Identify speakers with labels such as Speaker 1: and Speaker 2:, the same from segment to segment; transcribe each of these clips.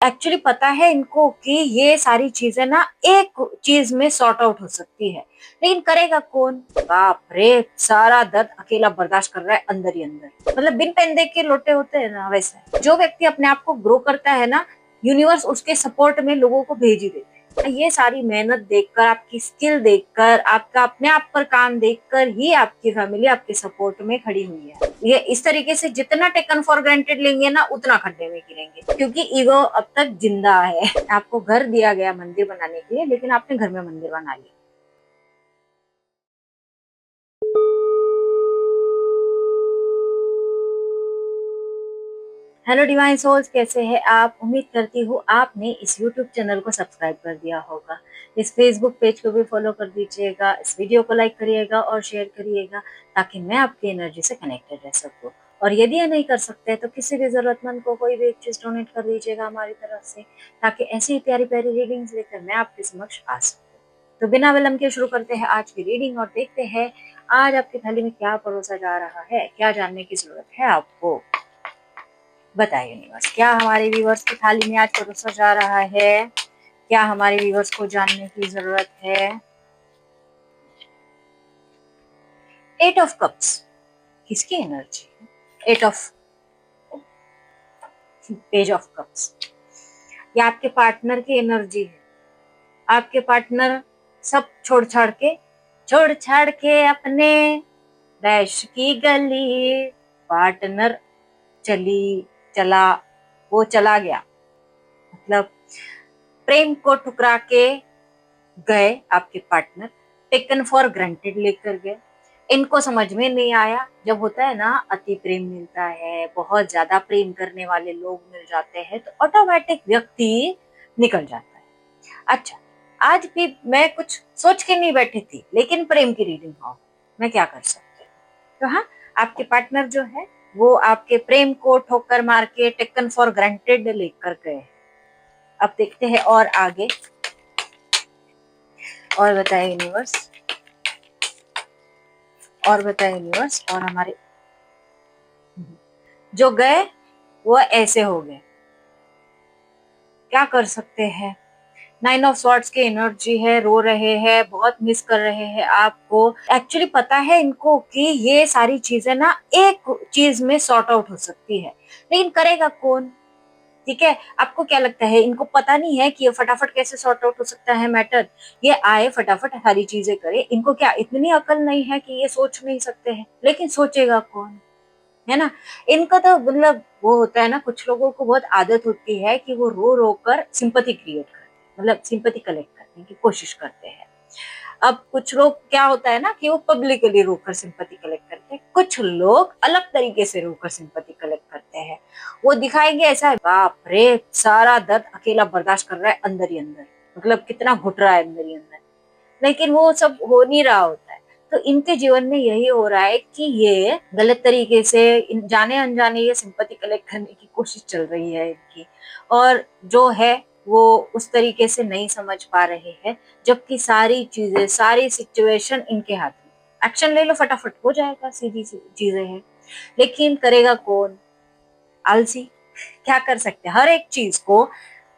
Speaker 1: Actually पता है इनको कि ये सारी चीजें ना एक चीज में सॉर्ट आउट हो सकती है, लेकिन करेगा कौन? बाप रे, सारा दर्द अकेला बर्दाश्त कर रहा है अंदर ही अंदर। मतलब बिन पेन देख के लोटे होते हैं ना, वैसे जो व्यक्ति अपने आप को ग्रो करता है ना, यूनिवर्स उसके सपोर्ट में लोगों को भेज ही देते हैं। ये सारी मेहनत देखकर, आपकी स्किल देखकर, आपका अपने आप पर काम देखकर ही आपकी फैमिली आपके सपोर्ट में खड़ी हुई है। ये इस तरीके से जितना टेकन फॉर ग्रांटेड लेंगे ना, उतना खड्डे में गिरेंगे, क्योंकि ईगो अब तक जिंदा है। आपको घर दिया गया मंदिर बनाने के लिए, लेकिन आपने घर में मंदिर बना लिया। हेलो डिवाइन सोल्स, कैसे हैं आप? उम्मीद करती हूँ आपने इस यूट्यूब चैनल को सब्सक्राइब कर दिया होगा। इस फेसबुक पेज को भी फॉलो कर दीजिएगा, इस वीडियो को लाइक करिएगा और शेयर करिएगा, ताकि मैं आपकी एनर्जी से कनेक्टेड रह सकूँ। और यदि ये नहीं कर सकते तो किसी भी जरूरतमंद को कोई भी एक चीज डोनेट कर दीजिएगा हमारी तरफ से, ताकि ऐसी ही प्यारी प्यारी रीडिंग्स लेकर मैं आपके समक्ष आ सकूँ। तो बिना विलंब के शुरू करते हैं आज की रीडिंग और देखते हैं आज आपकी थाली में क्या परोसा जा रहा है, क्या जानने की जरूरत है आपको। बताइए यूनिवर्स, क्या हमारे व्यूवर्स की थाली में आज परोसा जा रहा है, क्या हमारे व्यूवर्स को जानने की जरूरत है। 8 ऑफ कप्स किसकी एनर्जी है? 8 ऑफ पेज ऑफ कप्स, ये आपके पार्टनर की एनर्जी है। आपके पार्टनर सब छोड़ छाड़ के अपने रैश की गली, पार्टनर चला वो चला गया, मतलब प्रेम को ठुकरा के गए आपके पार्टनर, टेकन फॉर ग्रांटेड लेकर गए। इनको समझ में नहीं आया, जब होता है ना अति प्रेम मिलता है, बहुत ज्यादा प्रेम करने वाले लोग मिल जाते हैं, तो ऑटोमेटिक व्यक्ति निकल जाता है। अच्छा, आज भी मैं कुछ सोच के नहीं बैठी थी, लेकिन प्रेम की रीडिंग हो, मैं क्या कर सकती हूँ। तो हाँ, आपके पार्टनर जो है वो आपके प्रेम को ठोकर मार के टेकन फॉर ग्रांटेड लेकर गए। अब देखते हैं और आगे, और बताए यूनिवर्स, और बताए यूनिवर्स। और हमारे जो गए वो ऐसे हो गए, क्या कर सकते हैं। 9 ऑफ स्वॉर्ड्स की एनर्जी है, रो रहे हैं, बहुत मिस कर रहे हैं आपको। एक्चुअली पता है इनको कि ये सारी चीजें ना एक चीज में सॉर्ट आउट हो सकती है, लेकिन करेगा कौन? ठीक है, आपको क्या लगता है इनको पता नहीं है कि ये फटाफट कैसे सॉर्ट आउट हो सकता है मैटर? ये आए फटाफट सारी चीजें करे, इनको क्या इतनी अकल नहीं है कि ये सोच नहीं सकते हैं? लेकिन सोचेगा कौन, है ना। इनका तो मतलब वो होता है ना, कुछ लोगों को बहुत आदत होती है कि वो रो रो कर सिंपैथी क्रिएट करते हैं, मतलब सिंपैथी कलेक्ट करने की कोशिश करते हैं। अब कुछ लोग क्या होता है ना कि वो पब्लिकली रोकर सिंपैथी कलेक्ट करते हैं, कुछ लोग अलग तरीके से रोकर सिंपैथी कलेक्ट करते हैं। वो दिखाएंगे ऐसा, बाप रे, सारा दर्द अकेला बर्दाश्त कर रहा है अंदर ही अंदर, मतलब कितना घुट रहा है अंदर ही अंदर, लेकिन वो सब हो नहीं रहा होता है। तो इनके जीवन में यही हो रहा है कि ये गलत तरीके से जाने अनजाने ये सिंपैथी कलेक्ट करने की कोशिश चल रही है इनकी, और जो है वो उस तरीके से नहीं समझ पा रहे हैं, जबकि सारी चीजें, सारी सिचुएशन इनके हाथ में। एक्शन ले लो फटाफट हो जाएगा, सीधी सी चीजें हैं, लेकिन करेगा कौन? आलसी। क्या कर सकते हैं, हर एक चीज को,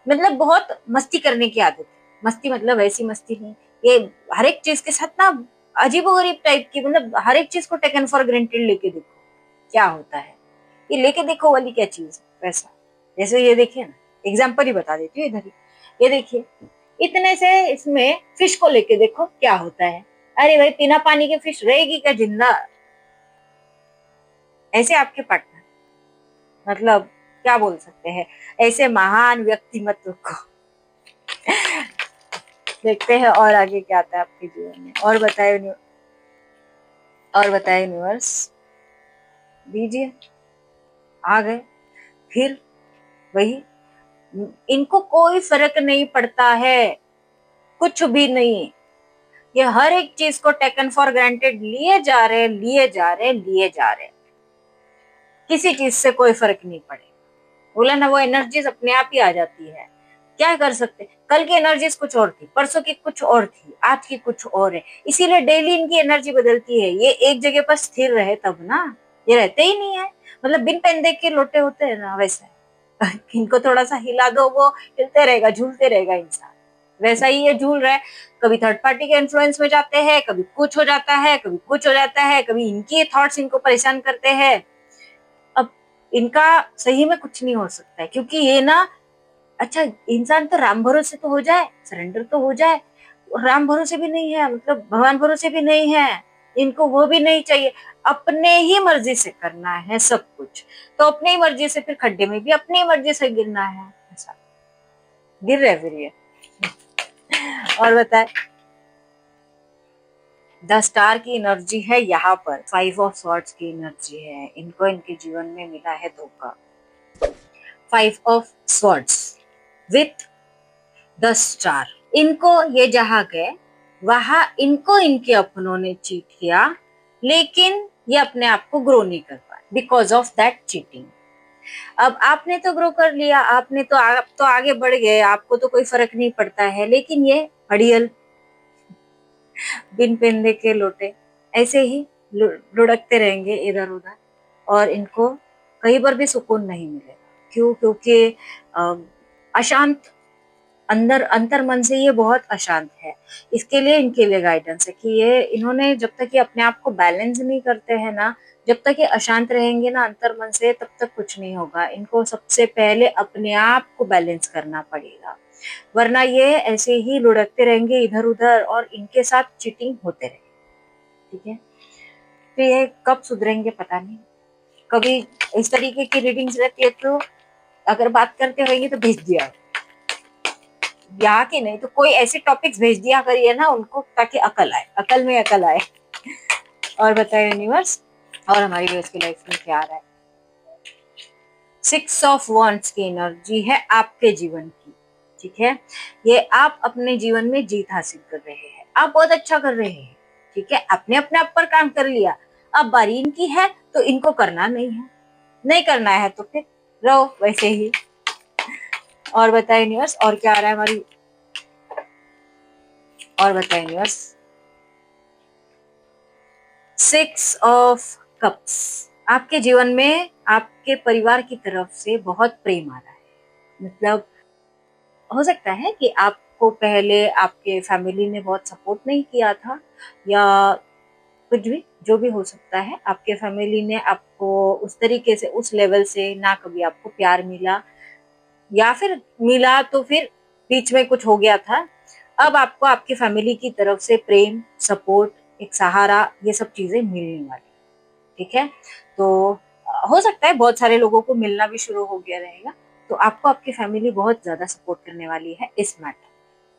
Speaker 1: मतलब बहुत मस्ती करने की आदत है। मस्ती मतलब ऐसी मस्ती नहीं, ये हर एक चीज के साथ ना अजीबोगरीब टाइप की, मतलब हर एक चीज को टेकन फॉर ग्रांटेड लेके देखो क्या होता है। ये लेके देखो वाली क्या चीज वैसा, जैसे ये देखिए ना, एग्जाम्पल ही बता देती हूँ इधर ही। ये देखिए, इतने से इसमें फिश को लेके देखो क्या होता है। अरे भाई, बिना पानी के फिश रहेगी क्या जिंदा? ऐसे आपके पार्टनर, मतलब क्या बोल सकते हैं, ऐसे महान व्यक्तिमत्व को देखते हैं और आगे क्या आता है आपके जीवन में। और बताए यूनिवर्स, दीजिए। आ गए फिर वही, इनको कोई फर्क नहीं पड़ता है, कुछ भी नहीं। ये हर एक चीज को टेकन फॉर ग्रांटेड लिए जा रहे, लिए जा रहे, लिए जा रहे, किसी चीज से कोई फर्क नहीं पड़ेगा। बोला ना, वो एनर्जीज अपने आप ही आ जाती है। क्या कर सकते, कल की एनर्जीज कुछ और थी, परसों की कुछ और थी, आज की कुछ और है, इसीलिए डेली इनकी एनर्जी बदलती है। ये एक जगह पर स्थिर रहे तब ना, ये रहते ही नहीं है, मतलब बिन पेन देख के लोटे होते हैं ना, वैसे इनको थोड़ा सा हिला दो, वो हिलते रहेगा, झूलते रहेगा इंसान। वैसा ही ये झूल रहा है, कभी थर्ड पार्टी के इन्फ्लुएंस में जाते हैं, कभी कुछ हो जाता है, कभी कुछ हो जाता है, कभी इनके थॉट्स इनको परेशान करते हैं। अब इनका सही में कुछ नहीं हो सकता है, क्योंकि ये ना, अच्छा इंसान तो राम भरोसे तो हो जाए, सरेंडर तो हो जाए, राम भरोसे भी नहीं है, मतलब भगवान भरोसे भी नहीं है, इनको वो भी नहीं चाहिए, अपने ही मर्जी से करना है सब कुछ। तो अपनी ही मर्जी से फिर खड्डे में भी अपनी ही मर्जी से गिरना है, ऐसा गिर रहे फिर ये। और बताए, द स्टार की एनर्जी है यहाँ पर, 5 ऑफ सॉर्ड्स की एनर्जी है, इनको इनके जीवन में मिला है धोखा। 5 of swords with the star, इनको ये जहां गए वहां इनको इनके अपनों ने चीट किया, लेकिन ये अपने आप को ग्रो नहीं कर पाए बिकॉज ऑफ दैट चीटिंग। अब आपने तो ग्रो कर लिया, आपने तो आप तो आगे बढ़ गए, आपको तो कोई फर्क नहीं पड़ता है, लेकिन ये अड़ियल बिन पेंदे के लोटे ऐसे ही लुढ़कते रहेंगे इधर उधर, और इनको कहीं पर भी सुकून नहीं मिलेगा। क्यों? क्योंकि अशांत, अंदर अंतर मन से ये बहुत अशांत है। इसके लिए इनके लिए गाइडेंस है कि ये इन्होंने जब तक ये अपने आप को बैलेंस नहीं करते हैं ना, जब तक ये अशांत रहेंगे ना अंतर मन से, तब तक कुछ नहीं होगा। इनको सबसे पहले अपने आप को बैलेंस करना पड़ेगा, वरना ये ऐसे ही लुढ़कते रहेंगे इधर उधर और इनके साथ चीटिंग होते रहेगी। ठीक है, तो ये कब सुधरेंगे पता नहीं। कभी इस तरीके की रीडिंग्स रहती है तो अगर बात करते होंगे तो भेज दिया, यहाँ के नहीं तो कोई ऐसे टॉपिक्स भेज दिया करिए ना उनको, ताकि अकल आए, अकल में अकल आए। और बताए यूनिवर्स, और हमारी व्यूअर्स की लाइफ में क्या आ रहा है। 6 ऑफ वॉन्ड्स की एनर्जी है आपके जीवन की। ठीक है, ये आप अपने जीवन में जीत हासिल कर रहे हैं, आप बहुत अच्छा कर रहे हैं। ठीक है, आपने अपने आप पर काम कर लिया, अब बारी इनकी है, तो इनको करना नहीं है, नहीं करना है तो फिर रहो वैसे ही। और बताए यूनिवर्स, और क्या आ रहा है हमारी, और बताए यूनिवर्स। 6 ऑफ कप्स, आपके जीवन में आपके परिवार की तरफ से बहुत प्रेम आ रहा है। मतलब हो सकता है कि आपको पहले आपके फैमिली ने बहुत सपोर्ट नहीं किया था, या कुछ भी जो भी हो सकता है, आपके फैमिली ने आपको उस तरीके से, उस लेवल से ना कभी आपको प्यार मिला, या फिर मिला तो फिर बीच में कुछ हो गया था। अब आपको आपकी फैमिली की तरफ से प्रेम, सपोर्ट, एक सहारा, ये सब चीजें मिलने वाली। ठीक है, तो हो सकता है बहुत सारे लोगों को मिलना भी शुरू हो गया रहेगा, तो आपको आपकी फैमिली बहुत ज्यादा सपोर्ट करने वाली है इस मैटर।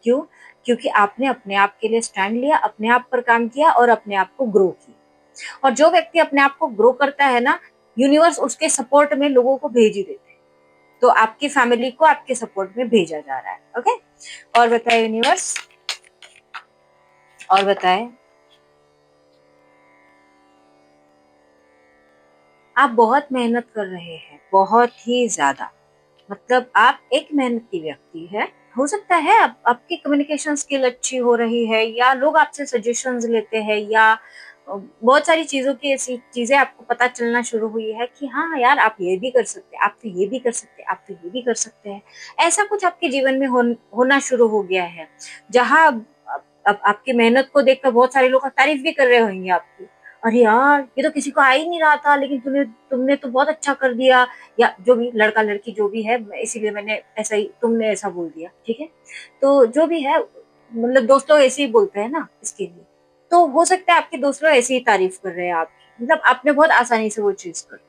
Speaker 1: क्यों? क्योंकि आपने अपने आप के लिए स्टैंड लिया, अपने आप पर काम किया और अपने आप को ग्रो किया। और जो व्यक्ति अपने आप को ग्रो करता है ना, यूनिवर्स उसके सपोर्ट में लोगों को भेज ही देते हैं। तो आपकी फैमिली को आपके सपोर्ट में भेजा जा रहा है। ओके, और बताए यूनिवर्स, और बताए। आप बहुत मेहनत कर रहे हैं, बहुत ही ज्यादा, मतलब आप एक मेहनती व्यक्ति है। हो सकता है आपकी कम्युनिकेशन स्किल अच्छी हो रही है, या लोग आपसे सजेशंस लेते हैं, या बहुत सारी चीजों की ऐसी चीजें आपको पता चलना शुरू हुई है कि हाँ यार आप ये भी कर सकते हैं, आप तो ये भी कर सकते हैं, आप तो ये भी कर सकते हैं। ऐसा कुछ आपके जीवन में होना शुरू हो गया है, जहाँ अब आपकी मेहनत को देखकर बहुत सारे लोग तारीफ भी कर रहे होंगे आपकी। अरे यार ये तो किसी को आ ही नहीं रहा था, लेकिन तुमने तो बहुत अच्छा कर दिया, या जो भी लड़का लड़की जो भी है, इसीलिए मैंने ऐसा ही, तुमने ऐसा बोल दिया। ठीक है, तो जो भी है, मतलब दोस्त लोग ऐसे ही बोलते हैं ना इसके लिए, तो हो सकता है आपके दोस्त लोग ऐसे ही तारीफ कर रहे हैं आपकी, मतलब आपने बहुत आसानी से वो चीज कर दी।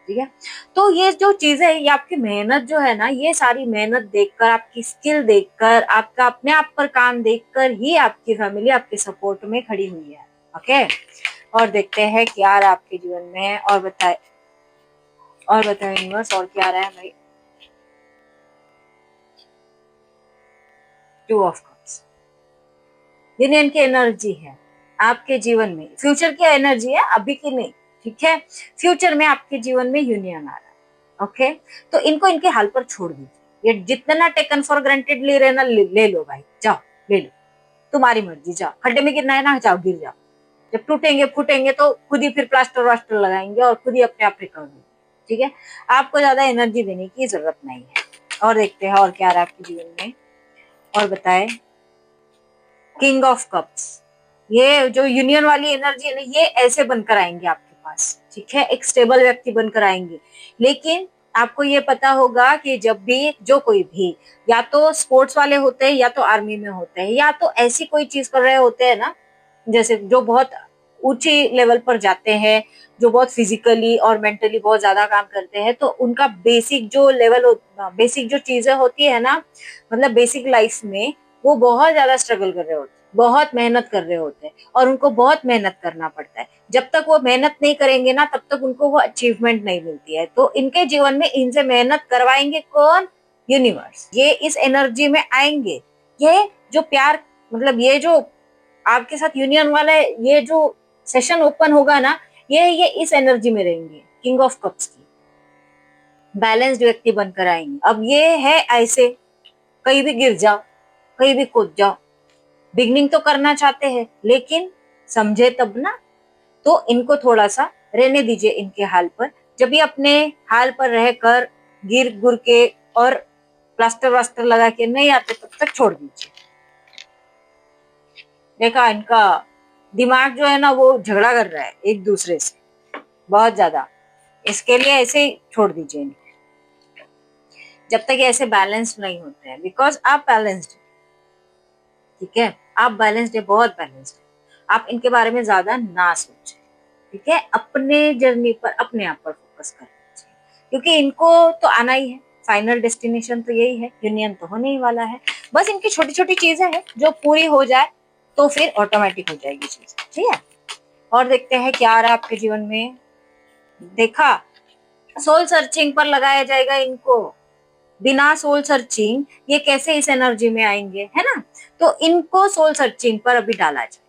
Speaker 1: ठीक है, तो ये जो चीजें है, ये आपकी मेहनत जो है ना, ये सारी मेहनत देखकर, आपकी स्किल देखकर, आपका अपने आप पर काम देखकर ही आपकी फैमिली आपके सपोर्ट में खड़ी हुई है। ओके, और देखते हैं क्या आ रहा है आपके जीवन में, और बताए, और बताए यूनिवर्स, और क्या आ रहा है भाई। 2 ऑफ कप्स, यूनियन की एनर्जी है आपके जीवन में, फ्यूचर की एनर्जी है, अभी की नहीं। ठीक है, फ्यूचर में आपके जीवन में यूनियन आ रहा है। ओके, तो इनको इनके हाल पर छोड़ दीजिए, ये जितना टेकन फॉर ग्रांटेड ले रहे ना, ले लो भाई, जाओ ले लो, तुम्हारी मर्जी, जाओ, खड्डे में गिरना है ना, जाओ गिर जाओ। जब टूटेंगे फूटेंगे तो खुद ही फिर प्लास्टर वास्टर लगाएंगे और खुद ही अपने आप रिकवर होंगे। ठीक है, आपको ज्यादा एनर्जी देने की जरूरत नहीं है। और देखते हैं और क्या रहा आपके जीवन में, और बताए। किंग ऑफ कप्स, ये जो यूनियन वाली एनर्जी है ना, ये ऐसे बनकर आएंगे आपके पास, ठीक है, एक स्टेबल व्यक्ति बनकर आएंगे। लेकिन आपको ये पता होगा कि जब भी जो कोई भी या तो स्पोर्ट्स वाले होते हैं या तो आर्मी में होते हैं या तो ऐसी कोई चीज कर रहे होते हैं ना, जैसे जो बहुत ऊंची लेवल पर जाते हैं, जो बहुत फिजिकली और मेंटली बहुत ज्यादा काम करते हैं, तो उनका बेसिक जो लेवल, बेसिक जो चीजें होती है ना, मतलब बेसिक लाइफ में वो बहुत ज्यादा स्ट्रगल कर रहे होते हैं, बहुत मेहनत कर रहे होते हैं, और उनको बहुत मेहनत करना पड़ता है। जब तक वो मेहनत नहीं करेंगे ना, तब तक उनको वो अचीवमेंट नहीं मिलती है। तो इनके जीवन में इनसे मेहनत करवाएंगे कौन? यूनिवर्स। ये इस एनर्जी में आएंगे। ये जो प्यार, मतलब ये जो आपके साथ यूनियन वाला है, ये जो सेशन ओपन होगा ना, ये इस एनर्जी में रहेंगे, किंग ऑफ कप्स की, बैलेंस्ड व्यक्ति बनकर आएंगे। अब ये है ऐसे, कहीं भी गिर जाओ, कहीं भी कूद जाओ, बिगनिंग तो करना चाहते हैं लेकिन समझे तब ना, तो इनको थोड़ा सा रहने दीजिए इनके हाल पर। जब ये अपने हाल पर रहकर गिर गुर के और प्लास्टर वास्टर लगा के नहीं आते, तब तक छोड़ दीजिए। देखा, इनका दिमाग जो है ना वो झगड़ा कर रहा है एक दूसरे से बहुत ज्यादा, इसके लिए ऐसे ही छोड़ दीजिए इन्हें, जब तक ये ऐसे बैलेंस्ड नहीं होते हैं। बिकॉज आप बैलेंस्ड, ठीक है, आप बैलेंस्ड है, बहुत बैलेंस्ड है। आप इनके बारे में ज्यादा ना सोचें, ठीक है, अपने जर्नी पर, अपने आप पर फोकस कर लीजिए, क्योंकि इनको तो आना ही है, फाइनल डेस्टिनेशन तो यही है, यूनियन तो होने ही वाला है। बस इनकी छोटी छोटी चीजें हैं जो पूरी हो जाए तो फिर ऑटोमेटिक हो जाएगी चीज, ठीक है। और देखते हैं क्या आ रहा है आपके जीवन में। देखा, सोल सर्चिंग पर लगाया जाएगा इनको। बिना सोल सर्चिंग ये कैसे इस एनर्जी में आएंगे, है ना। तो इनको सोल सर्चिंग पर अभी डाला जाए।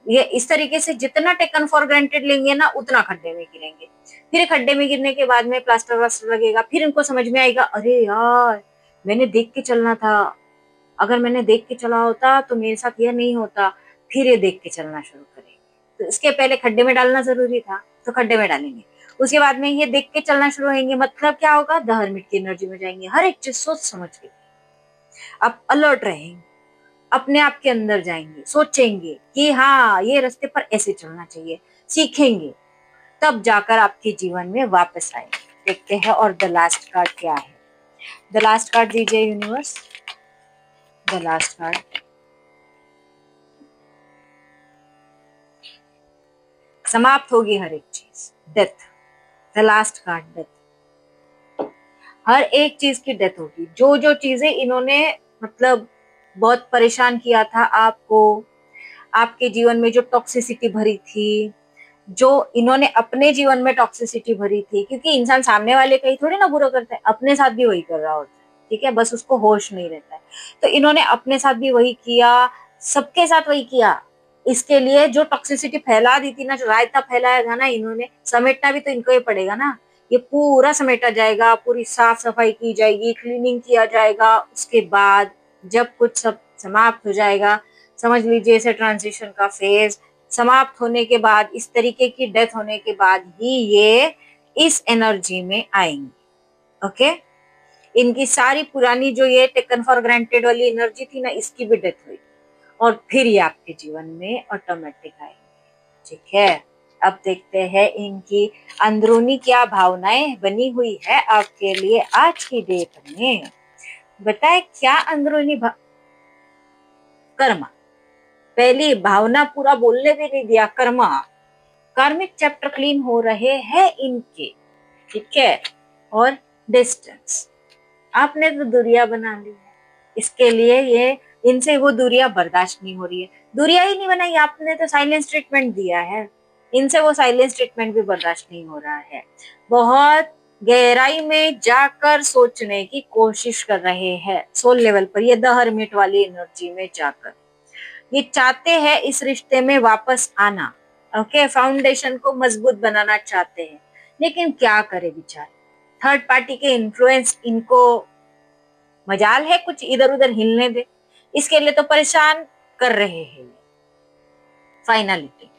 Speaker 1: ये इस तरीके से जितना टेकन फॉर ग्रांटेड लेंगे ना, उतना खड्डे में गिरेंगे। फिर खड्डे में गिरने के बाद में प्लास्टर वास्टर लगेगा, फिर इनको समझ में आएगा, अरे यार मैंने देख के चलना था, अगर मैंने देख के चला होता तो मेरे साथ यह नहीं होता। फिर ये देख के चलना शुरू करेंगे। तो इसके पहले खड्डे में डालना जरूरी था, तो खड्डे में डालेंगे। उसके बाद में ये देख के चलना शुरू होंगे, मतलब क्या होगा, द हर्मिट की एनर्जी में जाएंगे, हर एक चीज सोच समझ के। अब अलर्ट रहेंगे, अपने आप के अंदर जाएंगे, सोचेंगे कि हाँ ये रास्ते पर ऐसे चलना चाहिए, सीखेंगे, तब जाकर आपके जीवन में वापस आएंगे। देखते हैं और द लास्ट कार्ड क्या है। द लास्ट कार्ड दीजिए यूनिवर्स, द लास्ट कार्ड। समाप्त होगी हर एक चीज, death, the last card, death. हर एक चीज की डेथ होगी। जो जो चीजें इन्होंने मतलब बहुत परेशान किया था आपको, आपके जीवन में जो टॉक्सिसिटी भरी थी, जो इन्होंने अपने जीवन में टॉक्सिसिटी भरी थी, क्योंकि इंसान सामने वाले का ही थोड़ी ना बुरा करता है, अपने साथ भी वही कर रहा होता है, ठीक है, बस उसको होश नहीं रहता है। तो इन्होंने अपने साथ भी वही किया, सबके साथ वही किया। इसके लिए जो टॉक्सिसिटी फैला दी थी ना, जो रायता फैलाया था ना इन्होंने, समेटना भी तो इनको ही पड़ेगा ना। ये पूरा समेटा जाएगा, पूरी साफ सफाई की जाएगी, क्लीनिंग किया जाएगा। उसके बाद जब कुछ सब समाप्त हो जाएगा, समझ लीजिए इसे ट्रांजिशन का फेज समाप्त होने के बाद, इस तरीके की डेथ होने के बाद ही ये इस एनर्जी में आएंगे। ओके, इनकी सारी पुरानी जो ये टेकन फॉर ग्रांटेड वाली एनर्जी थी ना, इसकी भी डेथ हुई, और फिर ये आपके जीवन में ऑटोमेटिक आएंगे, ठीक है। अब देखते हैं इनकी अंदरूनी क्या भावनाएं बनी हुई है आपके लिए आज की डेट में। बताए क्या अंदरूनी कर्मा, पहली भावना पूरा बोलने भी नहीं दिया, कर्मा, कार्मिक चैप्टर क्लीन हो रहे हैं इनके, ठीक है। और डिस्टेंस, आपने तो दूरियां बना ली है, इसके लिए ये इनसे वो दूरियां बर्दाश्त नहीं हो रही है। दूरियां ही नहीं बनाई आपने, तो साइलेंस ट्रीटमेंट दिया है, इनसे वो साइलेंस ट्रीटमेंट भी बर्दाश्त नहीं हो रहा है। बहुत गहराई में जाकर सोचने की कोशिश कर रहे हैं, सोल लेवल पर, ये द हर्मिट वाली एनर्जी में जाकर ये चाहते हैं इस रिश्ते में वापस आना। ओके, फाउंडेशन को मजबूत बनाना चाहते हैं, लेकिन क्या करे बेचारे, थर्ड पार्टी के इन्फ्लुएंस इनको मजाल है कुछ इधर उधर हिलने दे, इसके लिए तो परेशान कर रहे हैं। फाइनलिटी,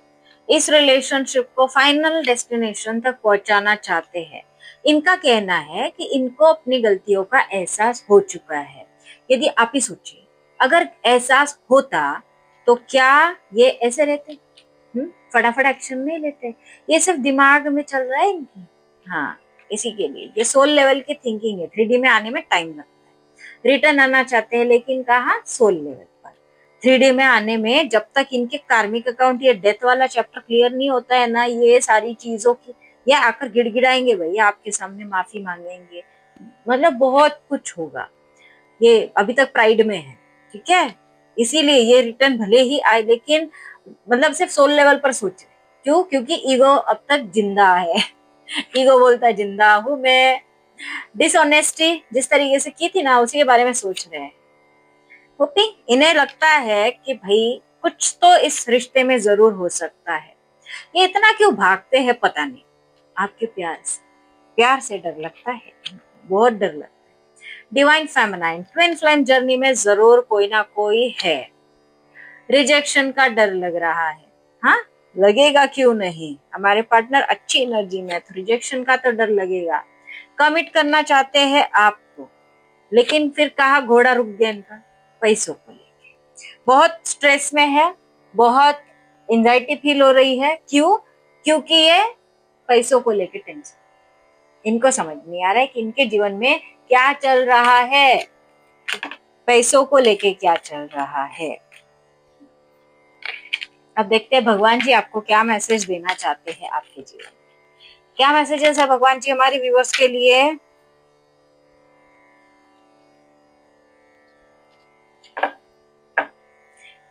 Speaker 1: इस रिलेशनशिप को फाइनल डेस्टिनेशन तक पहुंचाना चाहते हैं, इनका कहना है कि इनको अपनी गलतियों का एहसास हो चुका है। यदि आप ही सोचिए, अगर एहसास होता तो क्या ये ऐसे रहते? फटाफट एक्शन नहीं लेते। ये सिर्फ दिमाग में चल रहा है इनकी। हाँ, इसी के लिए ये सोल लेवल की थिंकिंग है। 3D में आने में टाइम लगता है। रिटर्न आना चाहते हैं, लेकिन कहाँ? सोल लेवल पर। 3D में आने में जब तक इनके कार्मिक अकाउंट या डेथ वाला चैप्टर क्लियर नहीं होता है ना, ये सारी चीजों की, ये आकर गिड़गिड़ाएंगे भैया आपके सामने, माफी मांगेंगे, मतलब बहुत कुछ होगा। ये अभी तक प्राइड में है, ठीक है, इसीलिए ये रिटर्न भले ही आए, लेकिन मतलब सिर्फ सोल लेवल पर सोच रहे। क्यों? क्योंकि ईगो अब तक जिंदा है। ईगो बोलता है जिंदा हूं मैं। डिसऑनेस्टी जिस तरीके से की थी ना, उसी के बारे में सोच रहे हैं। होपिंग इन्हें लगता है कि भाई कुछ तो इस रिश्ते में जरूर हो सकता है। ये इतना क्यों भागते हैं पता नहीं। आपके प्यार से डर लगता है, बहुत डर लगता है। Divine feminine twin flame journey में जरूर कोई ना कोई है। रिजेक्शन का डर लग रहा है। हाँ, लगेगा क्यों नहीं, हमारे पार्टनर अच्छी एनर्जी में, तो रिजेक्शन का तो डर लगेगा। कमिट करना चाहते हैं आपको, लेकिन फिर कहा घोड़ा रुक गया इनका, पैसों को लेके बहुत स्ट्रेस में है, बहुत एंजाइटी फील हो रही है। क्यों? क्योंकि ये पैसों को लेके टेंशन। इनको समझ नहीं आ रहा है कि इनके जीवन में क्या चल रहा है, पैसों को लेके क्या चल रहा है। अब देखते हैं भगवान जी आपको क्या मैसेज देना चाहते हैं आपके जीवन में। क्या मैसेजेस है भगवान जी हमारे व्यूअर्स के लिए?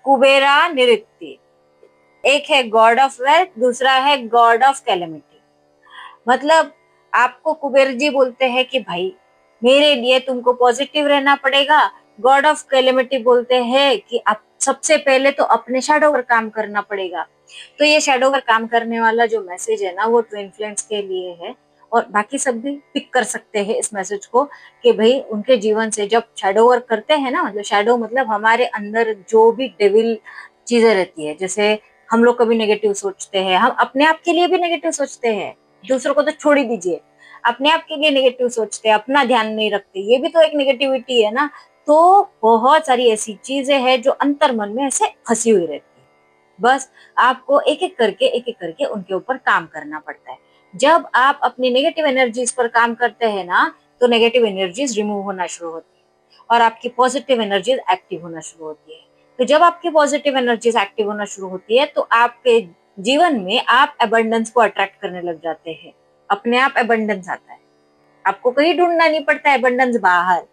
Speaker 1: कुबेरा निवृत्ति, एक है गॉड ऑफ वेल्थ, दूसरा है गॉड ऑफ कैलेमिटी। मतलब आपको कुबेर जी बोलते हैं कि भाई मेरे लिए तुमको पॉजिटिव रहना पड़ेगा। गॉड ऑफ कैलेमिटी बोलते हैं कि आप सबसे पहले तो अपने शैडो पर काम करना पड़ेगा। तो ये शैडो पर काम करने वाला जो मैसेज है ना, वो ट्विन फ्लेम्स के लिए है। और बाकी सब भी पिक कर सकते हैं इस मैसेज को कि भाई उनके जीवन से जब शैडो वर्क करते हैं ना, मतलब शैडो मतलब हमारे अंदर जो भी डेविल चीजें रहती है, जैसे हम लोग कभी नेगेटिव सोचते हैं, हम अपने आप के लिए भी नेगेटिव सोचते हैं, दूसरों को तो छोड़ ही दीजिए, अपने आप के लिए नेगेटिव सोचते हैं, अपना ध्यान नहीं रखते, ये भी तो एक नेगेटिविटी है ना। तो बहुत सारी ऐसी चीजें हैं जो अंतर मन में ऐसे फंसी हुई रहती है। बस आपको एक एक करके उनके ऊपर काम करना पड़ता है। जब आप अपनी नेगेटिव एनर्जीज पर काम करते हैं ना, तो नेगेटिव एनर्जीज रिमूव होना शुरू होती है और आपकी पॉजिटिव एनर्जीज एक्टिव होना शुरू होती है। तो जब आपकी पॉजिटिव एनर्जीज एक्टिव होना शुरू होती है, तो आपके जीवन में आप अबंडेंस को अट्रैक्ट करने लग जाते हैं। अपने आप अबंडेंस आता है, आपको कहीं ढूंढना नहीं पड़ता है। अबंडेंस बाहर,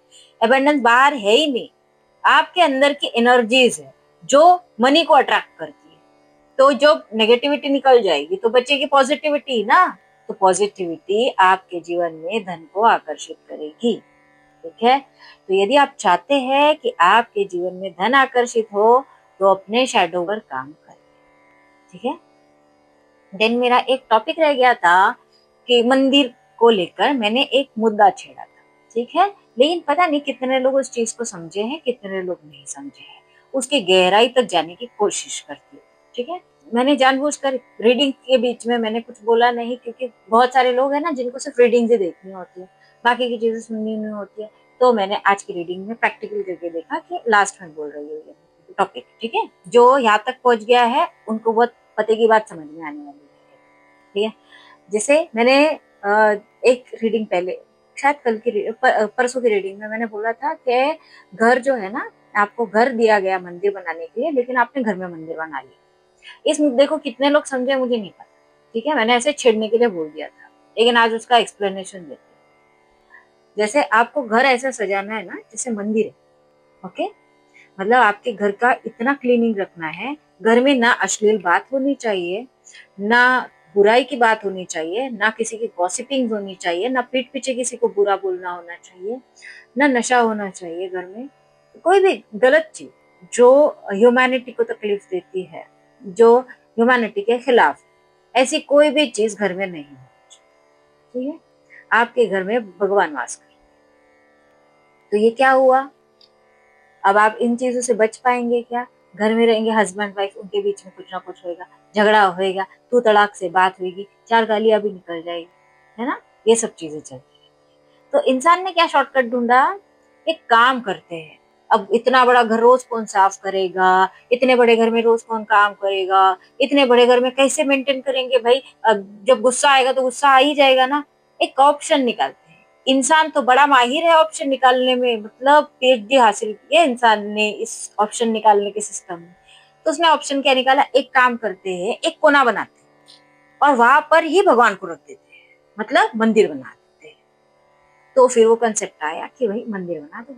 Speaker 1: अबंडेंस बाहर है ही नहीं, आपके अंदर की एनर्जीज है जो मनी को अट्रैक्ट करती है। तो जो नेगेटिविटी निकल जाएगी तो बचेगी पॉजिटिविटी ना। तो पॉजिटिविटी आपके जीवन में धन को आकर्षित करेगी, ठीक है। तो यदि आप चाहते हैं कि आपके जीवन में धन आकर्षित हो, तो अपने शैडो पर काम करें, ठीक है। देन मेरा एक टॉपिक रह गया था कि मंदिर को लेकर मैंने एक मुद्दा छेड़ा था, ठीक है। लेकिन पता नहीं कितने लोग उस चीज को समझे हैं, कितने लोग नहीं समझे हैं। उसकी गहराई तक जाने की कोशिश करती हूँ, ठीक है। मैंने जानबूझकर रीडिंग के बीच में मैंने कुछ बोला नहीं, क्योंकि बहुत सारे लोग हैं ना जिनको सिर्फ रीडिंग ही देखनी होती है, बाकी की चीजें सुननी नहीं होती है। तो मैंने आज की रीडिंग में प्रैक्टिकल करके देखा कि लास्ट में बोल रही है टॉपिक, ठीक है। जो यहाँ तक पहुंच गया है उनको बहुत पते की बात समझ में आने वाली है, ठीक है। जैसे मैंने एक रीडिंग पहले, शायद कल की परसों की रीडिंग में मैंने बोला था कि घर जो है ना, आपको घर दिया गया मंदिर बनाने के लिए, लेकिन आपने घर में मंदिर बना लिया। इस मुद्दे को कितने लोग समझे मुझे नहीं पता, ठीक है। मैंने ऐसे छेड़ने के लिए बोल दिया था, लेकिन आज उसका एक्सप्लेनेशन देती हूँ। जैसे आपको घर ऐसा सजाना है ना जैसे मंदिर है, ओके। मतलब आपके घर का इतना क्लीनिंग रखना है, घर में ना अश्लील बात होनी चाहिए, ना बुराई की बात होनी चाहिए, ना किसी की गॉसिपिंग होनी चाहिए, ना पीठ पीछे किसी को बुरा बोलना होना चाहिए, ना नशा होना चाहिए घर में। कोई भी गलत चीज जो ह्यूमैनिटी को तकलीफ देती है, जो ह्यूमैनिटी के खिलाफ, ऐसी कोई भी चीज घर में नहीं होनी चाहिए, ठीक है। आपके घर में भगवान वास कर, तो ये क्या हुआ? अब आप इन चीजों से बच पाएंगे क्या? घर में रहेंगे हस्बैंड वाइफ, उनके बीच में कुछ ना कुछ होएगा, झगड़ा होएगा, तू तड़ाक से बात होगी, चार गालियां भी निकल जाएगी, है ना। ये सब चीजें चलती है। तो इंसान ने क्या शॉर्टकट ढूंढा, एक काम करते हैं। अब इतना बड़ा घर रोज कौन साफ करेगा, इतने बड़े घर में रोज कौन काम करेगा, इतने बड़े घर में कैसे मेंटेन करेंगे भाई। अब जब गुस्सा आएगा तो गुस्सा आ ही जाएगा ना। एक ऑप्शन निकालते हैं। इंसान तो बड़ा माहिर है ऑप्शन निकालने में, मतलब पीएचडी हासिल की है इंसान ने इस ऑप्शन निकालने के सिस्टम में। तो उसने ऑप्शन क्या निकाला, एक काम करते हैं, एक कोना बनाते हैं और वहां पर ही भगवान को रख देते हैं, मतलब मंदिर बना देते हैं। तो फिर वो कंसेप्ट आया कि भाई मंदिर बना दो,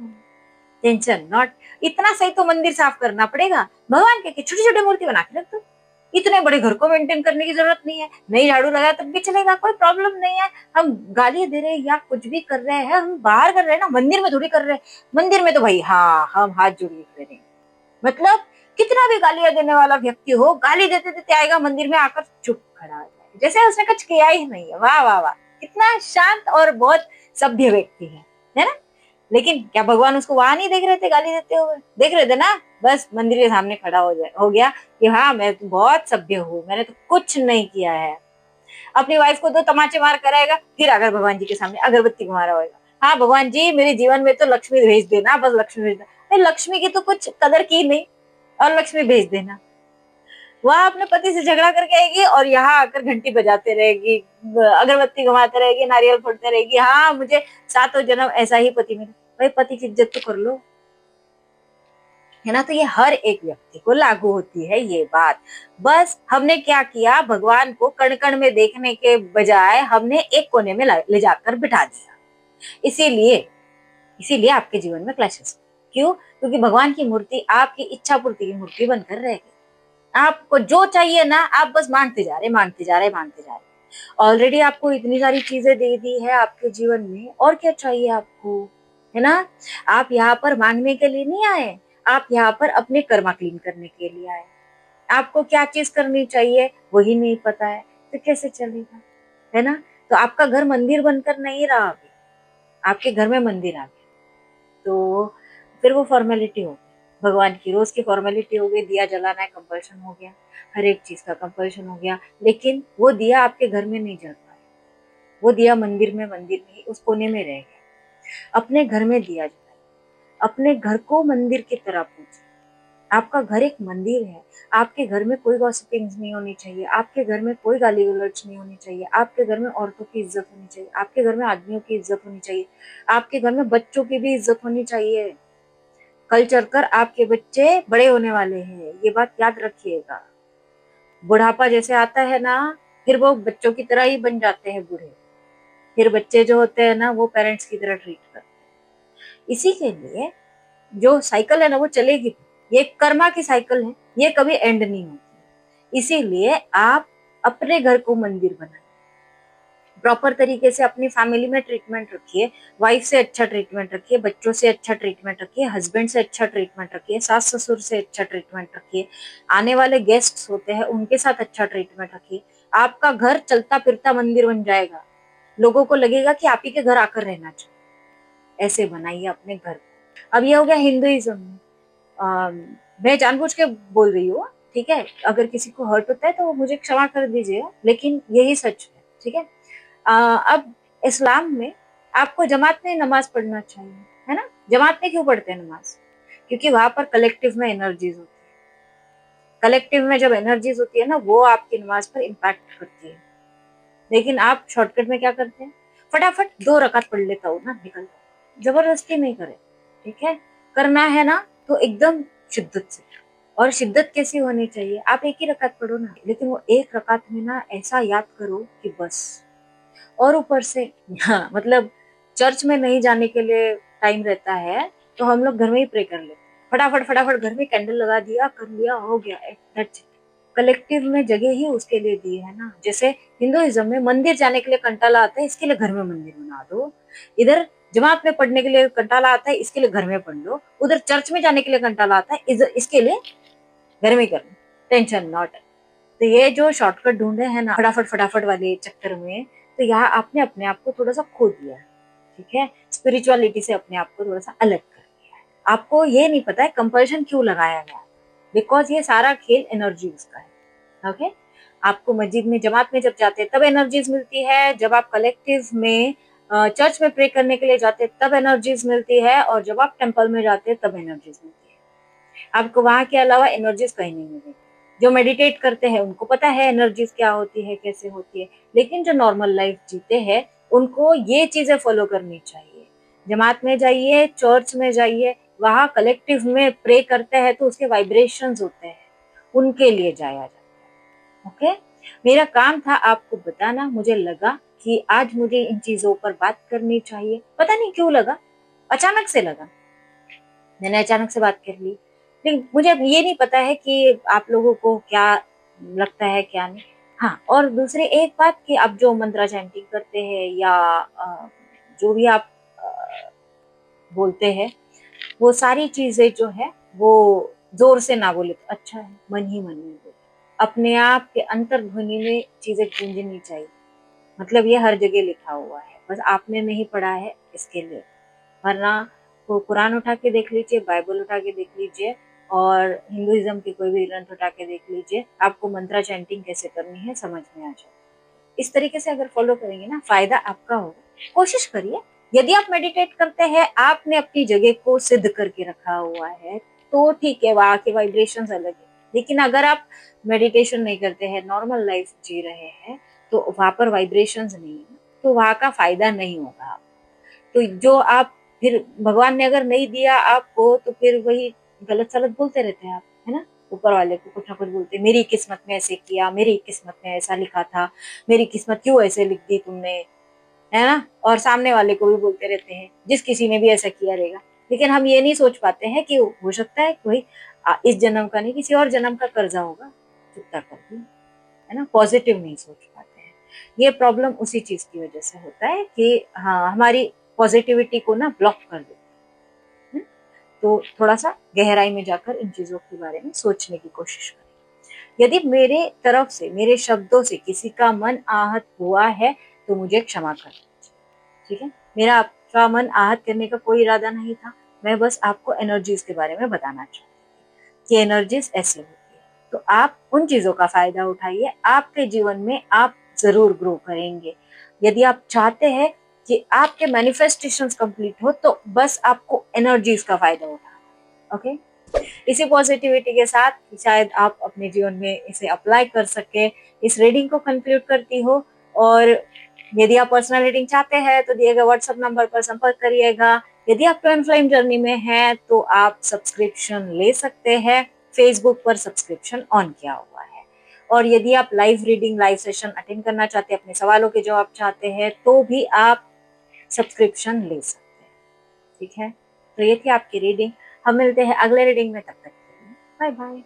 Speaker 1: टेंशन नॉट। इतना सही तो मंदिर साफ करना पड़ेगा, भगवान के छोटी छोटी मूर्ति बना के रख दो। इतने बड़े घर को मेंटेन करने की जरूरत नहीं है, नहीं झाड़ू लगाया तब भी चलेगा, कोई प्रॉब्लम नहीं है। हम गाली दे रहे हैं या कुछ भी कर रहे हैं, हम बाहर कर रहे हैं ना, मंदिर में थोड़ी कर रहे हैं। मंदिर में तो भाई हाँ हम हाथ जोड़ के करेंगे। मतलब कितना भी गालियां देने वाला व्यक्ति हो, गाली देते देते आएगा मंदिर में, आकर चुप खड़ा हो जाएगा, जैसे उसने कुछ किया ही नहीं है। वाह वाह वाह, कितना शांत और बहुत सभ्य व्यक्ति है ना। लेकिन क्या भगवान उसको वहां नहीं देख रहे थे, गाली देते हुए देख रहे थे ना। बस मंदिर के सामने खड़ा हो गया कि हाँ मैं तो बहुत सभ्य हूँ, मैंने तो कुछ नहीं किया है। अपनी वाइफ को 2 तमाचे मार कर आएगा, फिर अगर भगवान जी के सामने अगरबत्ती घुमा रहा होगा, हाँ भगवान जी मेरे जीवन में तो लक्ष्मी भेज देना, बस लक्ष्मी भेज देना। लक्ष्मी की तो कुछ कदर की नहीं, और लक्ष्मी भेज देना। वहां अपने पति से झगड़ा करके आएगी और यहाँ आकर घंटी बजाते रहेगी, अगरबत्ती घुमाते रहेगी, नारियल फोड़ते रहेगी, हाँ मुझे 7 जन्म ऐसा ही पति मिले। भाई पति की इज्जत तो कर लो, है ना। तो ये हर एक व्यक्ति को लागू होती है ये बात। बस हमने क्या किया, भगवान को कण कण में देखने के बजाय हमने एक कोने में ले जाकर बिठा दिया। इसीलिए इसीलिए आपके जीवन में क्लैशेस। क्यों? क्योंकि भगवान की मूर्ति आपकी इच्छा पूर्ति की मूर्ति बनकर रह गई। आपको जो चाहिए ना, आप बस मांगते जा रहे, मांगते जा रहे, मांगते जा रहे। ऑलरेडी आपको इतनी सारी चीजें दे दी है आपके जीवन में, और क्या चाहिए आपको, है ना। आप यहाँ पर मांगने के लिए नहीं आए, आप यहाँ पर अपने कर्मा क्लीन करने के लिए आए। आपको क्या चीज करनी चाहिए वही नहीं पता है, तो कैसे चलेगा, है ना। तो आपका घर मंदिर बनकर नहीं रहा, अभी आपके घर में मंदिर आ गया, तो फिर वो फॉर्मेलिटी हो गई। भगवान की रोज की फॉर्मेलिटी हो गई, दिया जलाना है कंपल्शन हो गया, हर एक चीज का कंपल्शन हो गया। लेकिन वो दिया आपके घर में नहीं जल पाया, वो दिया मंदिर में ही उस कोने में रह गया। अपने घर में दिया जलाए, अपने घर को मंदिर की तरह पूजे। आपका घर एक मंदिर है। आपके घर में कोई गॉसिपिंग नहीं होनी चाहिए, आपके घर में कोई गाली गलौज नहीं होनी चाहिए, आपके घर में औरतों की इज्जत होनी चाहिए, आपके घर में आदमियों की इज्जत होनी चाहिए, आपके घर में बच्चों की भी इज्जत होनी चाहिए। कल चलकर आपके बच्चे बड़े होने वाले हैं, ये बात याद रखिएगा। बुढ़ापा जैसे आता है ना, फिर वो बच्चों की तरह ही बन जाते हैं बूढ़े। फिर बच्चे जो होते हैं ना, वो पेरेंट्स की तरह ट्रीट करते हैं। इसी के लिए जो साइकिल है ना, वो चलेगी। ये कर्मा की साइकिल है, ये कभी एंड नहीं होती। इसीलिए आप अपने घर को मंदिर बनाइए, प्रॉपर तरीके से अपनी फैमिली में ट्रीटमेंट रखिए। वाइफ से अच्छा ट्रीटमेंट रखिए, बच्चों से अच्छा ट्रीटमेंट रखिए, हस्बैंड से अच्छा ट्रीटमेंट रखिए, सास ससुर से अच्छा ट्रीटमेंट रखिए, आने वाले गेस्ट्स होते हैं उनके साथ अच्छा ट्रीटमेंट रखिए। आपका घर चलता फिरता मंदिर बन जाएगा, लोगों को लगेगा कि आप ही के घर आकर रहना चाहिए। ऐसे बनाइए अपने घर को। अब ये हो गया हिंदुइज्म में। मैं जानबूझ के बोल रही हूँ, ठीक है, अगर किसी को हर्ट होता है तो मुझे क्षमा कर दीजिए, लेकिन यही सच है, ठीक है। अब इस्लाम में आपको जमात में नमाज पढ़ना चाहिए, है ना। जमात में क्यों पढ़ते हैं नमाज? क्योंकि वहां पर कलेक्टिव में एनर्जीज होती है। कलेक्टिव में जब एनर्जीज होती है ना, वो आपकी नमाज पर इम्पैक्ट करती है। लेकिन आप शॉर्टकट में क्या करते हैं, फटाफट 2 रकात पढ़ लेता हूँ ना, निकल जाओ। जबरदस्ती नहीं करे, ठीक है। करना है ना तो एकदम शिद्दत से। और शिद्दत कैसी होनी चाहिए, आप एक ही रकात पढ़ो ना, लेकिन वो एक रकात में ना ऐसा याद करो कि बस। और ऊपर से हाँ, मतलब चर्च में नहीं जाने के लिए टाइम रहता है, तो हम लोग घर में ही प्रे कर लेते, फटाफट फटाफट घर में कैंडल लगा दिया, कर लिया, हो गया, दैट्स इट। कलेक्टिव में जगह ही उसके लिए दी है ना। जैसे हिंदुइज्म में मंदिर जाने के लिए कंटाला आता है, इसके लिए घर में मंदिर बना दो। इधर जमात में पढ़ने के लिए कंटाला आता है, इसके लिए घर में पढ़ लो। उधर चर्च में जाने के लिए कंटाला आता है, इसके लिए घर में कर लो, टेंशन नॉट। तो ये जो शॉर्टकट ढूंढे हैं ना फटाफट फटाफट वाले चक्कर में, तो यहाँ आपने अपने आप को थोड़ा सा खो दिया है, ठीक है। स्पिरिचुअलिटी से अपने आप को थोड़ा सा अलग कर दिया है। आपको ये नहीं पता है कंपल्शन क्यों लगाया गया, बिकॉज ये सारा खेल एनर्जी उसका है, ओके। आपको मस्जिद में जमात में जब जाते हैं तब एनर्जीज मिलती है, जब आप कलेक्टिव में चर्च में प्रे करने के लिए जाते हैं तब एनर्जीज मिलती है, और जब आप टेम्पल में जाते हैं तब एनर्जीज मिलती है। आपको वहां के अलावा एनर्जीज कहीं नहीं मिलेगी। जो मेडिटेट करते हैं उनको पता है एनर्जीज क्या होती है, कैसे होती है, लेकिन जो नॉर्मल लाइफ जीते हैं उनको ये चीजें फॉलो करनी चाहिए। जमात में जाइए, चर्च में जाइए, वहां कलेक्टिव में प्रे करते हैं तो उसके वाइब्रेशंस होते हैं, उनके लिए जाया जाता है। ओके, मेरा काम था आपको बताना। मुझे लगा कि आज मुझे इन चीजों पर बात करनी चाहिए, पता नहीं क्यों लगा, अचानक से लगा, मैंने अचानक से बात कर ली। लेकिन मुझे अब ये नहीं पता है कि आप लोगों को क्या लगता है क्या नहीं। हाँ, और दूसरी एक बात कि आप जो मंत्रा चैंटिंग करते हैं या जो भी आप बोलते हैं, वो सारी चीजें जो है वो जोर से ना बोले तो अच्छा है, मन ही मन में बोले। अपने आप के अंतर्ध्वनि में चीजें गूंजनी चाहिए। मतलब ये हर जगह लिखा हुआ है, बस आपने नहीं पढ़ा है इसके लिए। वरना वो कुरान उठा के देख लीजिए, बाइबल उठा के देख लीजिए, और हिंदुइज्म के कोई भी ग्रंथ उठा के देख लीजिए, आपको मंत्रा चैंटिंग कैसे करनी है समझ में आ जाए। इस तरीके से अगर फॉलो करेंगे ना, फायदा आपका होगा। कोशिश करिए। यदि आप मेडिटेट करते हैं, आपने अपनी जगह को सिद्ध करके रखा हुआ है, तो ठीक है, वहां के वाइब्रेशंस अलग है। लेकिन अगर आप मेडिटेशन नहीं करते हैं, नॉर्मल लाइफ जी रहे हैं, तो वहां पर वाइब्रेशंस नहीं है, तो वहां का फायदा नहीं होगा। तो जो आप फिर भगवान ने अगर नहीं दिया आपको, तो फिर वही गलत सलत बोलते रहते हैं आप, है ना। ऊपर वाले को कुछ ना कुछ बोलते, मेरी किस्मत में ऐसे किया, मेरी किस्मत में ऐसा लिखा था, मेरी किस्मत क्यों ऐसे लिख दी तुमने, है ना। और सामने वाले को भी बोलते रहते हैं, जिस किसी ने भी ऐसा किया रहेगा। लेकिन हम ये नहीं सोच पाते हैं कि हो सकता है कोई इस जन्म का नहीं, किसी और जन्म का कर्जा होगा, चुकता कर दी, है ना। पॉजिटिव नहीं सोच पाते हैं। ये प्रॉब्लम उसी चीज की वजह से होता है कि हाँ, हमारी पॉजिटिविटी को ना ब्लॉक कर देते हैं। तो थोड़ा सा गहराई में जाकर इन चीजों के बारे में सोचने की कोशिश करें। यदि मेरे तरफ से, मेरे शब्दों से किसी का मन आहत हुआ है, तो मुझे क्षमा कर दीजिए, ठीक है। मेरा आपका मन आहत करने का कोई इरादा नहीं था, मैं बस आपको एनर्जीज के बारे में बताना चाहती थी कि एनर्जीज ऐसे होती है। तो आप उन चीजों का फायदा उठाइए, आपके जीवन में आप जरूर ग्रो करेंगे। यदि आप चाहते हैं कि आपके मैनिफेस्टेशंस कंप्लीट हो, तो बस आपको एनर्जीज का फायदा उठाना। ओके, इसी पॉजिटिविटी के साथ शायद आप अपने जीवन में इसे अप्लाई कर सके। इस रीडिंग को कंक्लूड करती हो, और यदि आप पर्सनल रीडिंग चाहते हैं तो दिए गए व्हाट्सएप नंबर पर संपर्क करिएगा। यदि आप ट्विन फ्लेम जर्नी में हैं तो आप सब्सक्रिप्शन ले सकते हैं, फेसबुक पर सब्सक्रिप्शन ऑन किया हुआ है। और यदि आप live reading, live session attend करना चाहते हैं, अपने सवालों के जवाब चाहते हैं, तो भी आप सब्सक्रिप्शन ले सकते हैं, ठीक है। तो ये थी आपकी रीडिंग। हम मिलते हैं अगले रीडिंग में, तब तक के लिए बाय बाय।